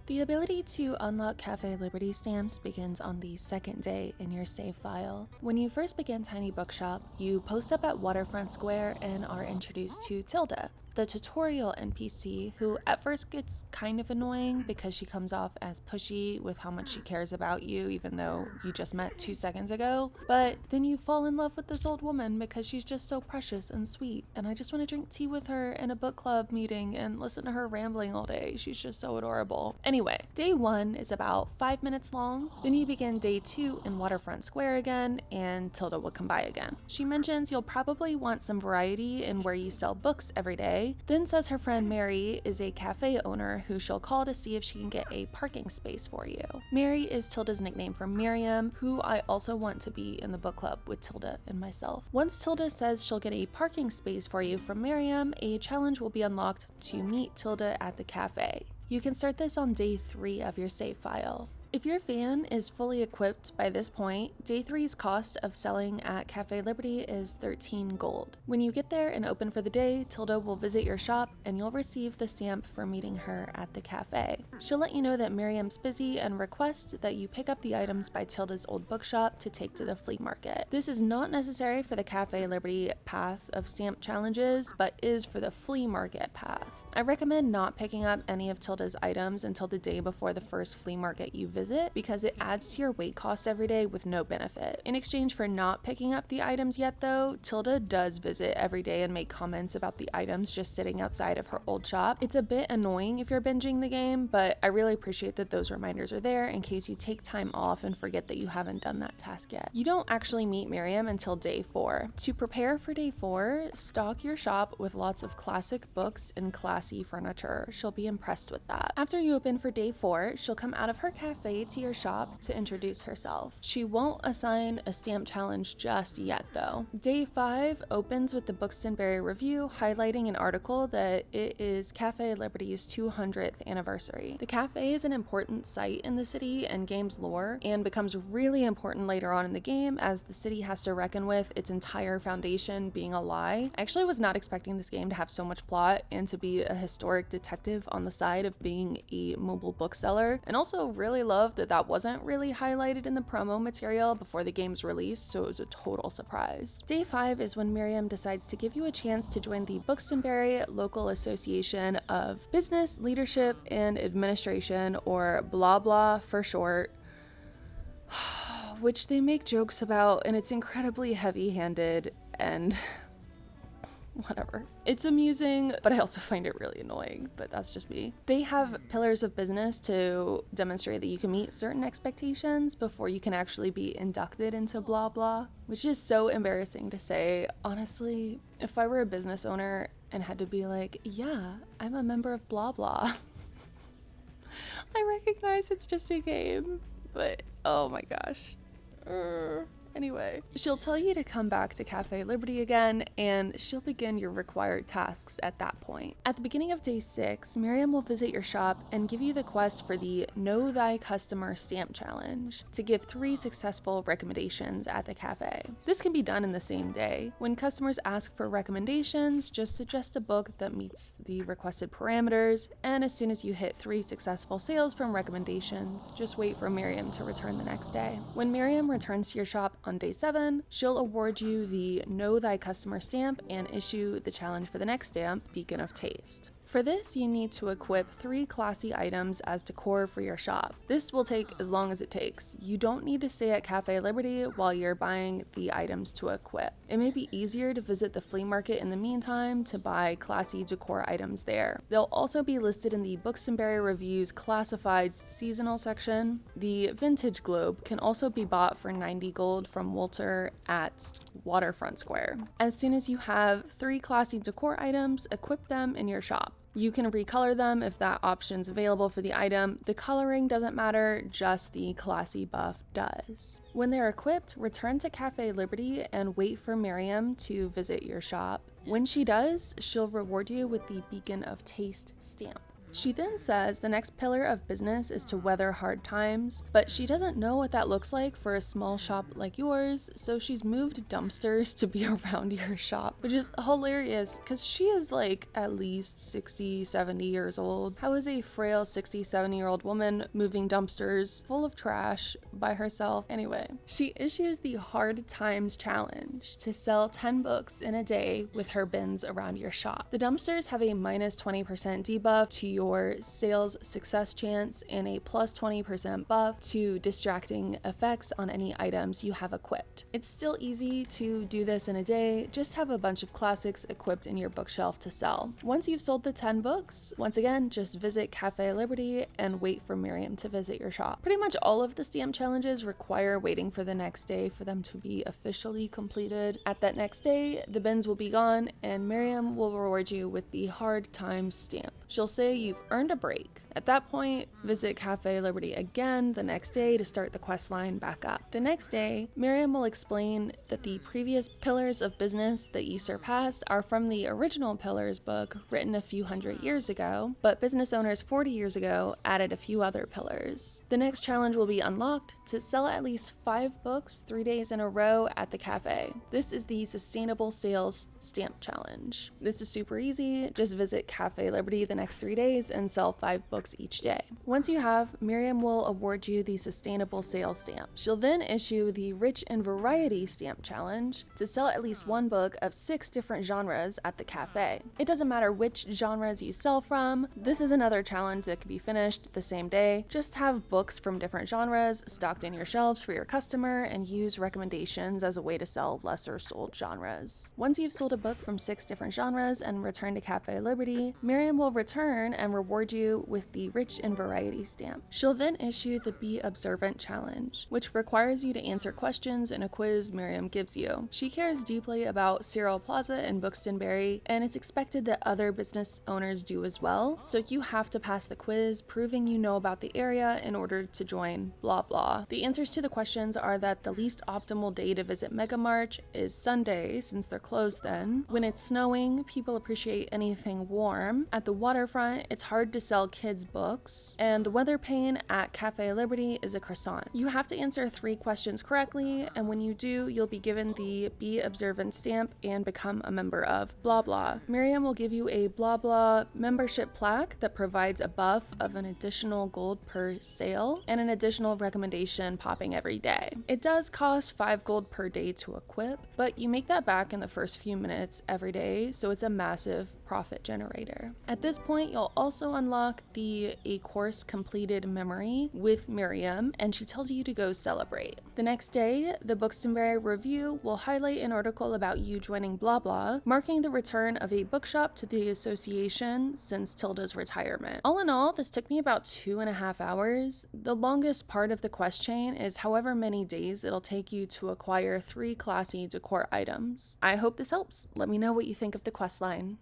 The ability to unlock Café Liberté stamps begins on the second day in your save file. When you first begin Tiny Bookshop, you post up at Waterfront Square and are introduced to Tilda, the tutorial NPC who at first gets kind of annoying because she comes off as pushy with how much she cares about you even though you just met 2 seconds ago. But then you fall in love with this old woman because she's just so precious and sweet, and I just want to drink tea with her in a book club meeting and listen to her rambling all day. She's just so adorable. Anyway, day 1 is about 5 minutes long. Then you begin day 2 in Waterfront Square again, and Tilda will come by again. She mentions you'll probably want some variety in where you sell books every day, then says her friend Mary is a cafe owner who she'll call to see if she can get a parking space for you. Mary is Tilda's nickname for Miriam, who I also want to be in the book club with Tilda and myself. Once Tilda says she'll get a parking space for you from Miriam, a challenge will be unlocked to meet Tilda at the cafe. You can start this on day 3 of your save file. If your van is fully equipped by this point, day 3's cost of selling at Café Liberté is 13 gold. When you get there and open for the day, Tilda will visit your shop and you'll receive the stamp for meeting her at the cafe. She'll let you know that Miriam's busy and request that you pick up the items by Tilda's old bookshop to take to the flea market. This is not necessary for the Café Liberté path of stamp challenges, but is for the flea market path. I recommend not picking up any of Tilda's items until the day before the first flea market you visit because it adds to your weight cost every day with no benefit. In exchange for not picking up the items yet though, Tilda does visit every day and make comments about the items just sitting outside of her old shop. It's a bit annoying if you're binging the game, but I really appreciate that those reminders are there in case you take time off and forget that you haven't done that task yet. You don't actually meet Miriam until day 4. To prepare for day 4, stock your shop with lots of classic books and classy furniture. She'll be impressed with that. After you open for day 4, she'll come out of her cafe to your shop to introduce herself. She won't assign a stamp challenge just yet though. Day 5 opens with the Buxtonbury Review highlighting an article that it is Café Liberté's 200th anniversary. The cafe is an important site in the city and game's lore and becomes really important later on in the game as the city has to reckon with its entire foundation being a lie. I actually was not expecting this game to have so much plot and to be a historic detective on the side of being a mobile bookseller, and also really loved that wasn't really highlighted in the promo material before the game's release, so it was a total surprise. Day 5 is when Miriam decides to give you a chance to join the Buxtonbury Local Association of Business, Leadership, and Administration, or blah blah for short, which they make jokes about, and it's incredibly heavy-handed and whatever. It's amusing, but I also find it really annoying, but that's just me. They have pillars of business to demonstrate that you can meet certain expectations before you can actually be inducted into blah blah, which is so embarrassing to say. Honestly, if I were a business owner and had to be like, yeah, I'm a member of blah blah. I recognize it's just a game, but oh my gosh. Anyway, she'll tell you to come back to Café Liberté again, and she'll begin your required tasks at that point. At the beginning of day 6, Miriam will visit your shop and give you the quest for the Know Thy Customer Stamp Challenge to give 3 successful recommendations at the cafe. This can be done in the same day. When customers ask for recommendations, just suggest a book that meets the requested parameters, and as soon as you hit 3 successful sales from recommendations, just wait for Miriam to return the next day. When Miriam returns to your shop on day 7, she'll award you the Know Thy Customer stamp and issue the challenge for the next stamp, Beacon of Taste. For this, you need to equip 3 classy items as decor for your shop. This will take as long as it takes. You don't need to stay at Café Liberté while you're buying the items to equip. It may be easier to visit the flea market in the meantime to buy classy decor items there. They'll also be listed in the Buxtonbury Review's Classifieds seasonal section. The Vintage Globe can also be bought for 90 gold from Walter at Waterfront Square. As soon as you have 3 classy decor items, equip them in your shop. You can recolor them if that option's available for the item. The coloring doesn't matter, just the classy buff does. When they're equipped, return to Café Liberté and wait for Miriam to visit your shop. When she does, she'll reward you with the Beacon of Taste stamp. She then says the next pillar of business is to weather hard times, but she doesn't know what that looks like for a small shop like yours, so she's moved dumpsters to be around your shop, which is hilarious because she is like at least 60, 70 years old. How is a frail 60, 70-year-old woman moving dumpsters full of trash by herself? Anyway, she issues the Hard Times Challenge to sell 10 books in a day with her bins around your shop. The dumpsters have a minus 20% debuff to your sales success chance and a plus 20% buff to distracting effects on any items you have equipped. It's still easy to do this in a day, just have a bunch of classics equipped in your bookshelf to sell. Once you've sold the 10 books, once again, just visit Café Liberty and wait for Miriam to visit your shop. Pretty much all of the stamp challenges require waiting for the next day for them to be officially completed. At that next day, the bins will be gone and Miriam will reward you with the Hard Times stamp. She'll say you've earned a break. At that point, visit Café Liberty again the next day to start the quest line back up. The next day, Miriam will explain that the previous pillars of business that you surpassed are from the original pillars book written a few hundred years ago, but business owners 40 years ago added a few other pillars. The next challenge will be unlocked to sell at least 5 books 3 days in a row at the cafe. This is the Sustainable Sales Stamp Challenge. This is super easy. Just visit Café Liberty the next 3 days and sell 5 books each day. Once you have, Miriam will award you the Sustainable Sales Stamp. She'll then issue the Rich in Variety Stamp Challenge to sell at least 1 book of 6 different genres at the cafe. It doesn't matter which genres you sell from. This is another challenge that can be finished the same day. Just have books from different genres stocked in your shelves for your customer and use recommendations as a way to sell lesser sold genres. Once you've sold a book from 6 different genres and return to Café Liberty, Miriam will return and reward you with the Rich in Variety stamp. She'll then issue the Be Observant Challenge, which requires you to answer questions in a quiz Miriam gives you. She cares deeply about Cyril Plaza and Buxtonbury, and it's expected that other business owners do as well, so you have to pass the quiz, proving you know about the area in order to join blah blah. The answers to the questions are that the least optimal day to visit Mega March is Sunday, since they're closed then. When it's snowing, people appreciate anything warm. At the waterfront, it's hard to sell kids books, and the weather pane at Café Liberty is a croissant. You have to answer 3 questions correctly, and when you do, you'll be given the Be Observant stamp and become a member of blah blah. Miriam will give you a blah blah membership plaque that provides a buff of an additional gold per sale and an additional recommendation popping every day. It does cost 5 gold per day to equip, but you make that back in the first few minutes every day, so it's a massive profit generator. At this point, you'll also unlock the A Course Completed memory with Miriam, and she tells you to go celebrate. The next day, the Buxtonbury Review will highlight an article about you joining blah blah, marking the return of a bookshop to the association since Tilda's retirement. All in all, this took me about 2.5 hours. The longest part of the quest chain is however many days it'll take you to acquire 3 classy decor items. I hope this helps. Let me know what you think of the quest line.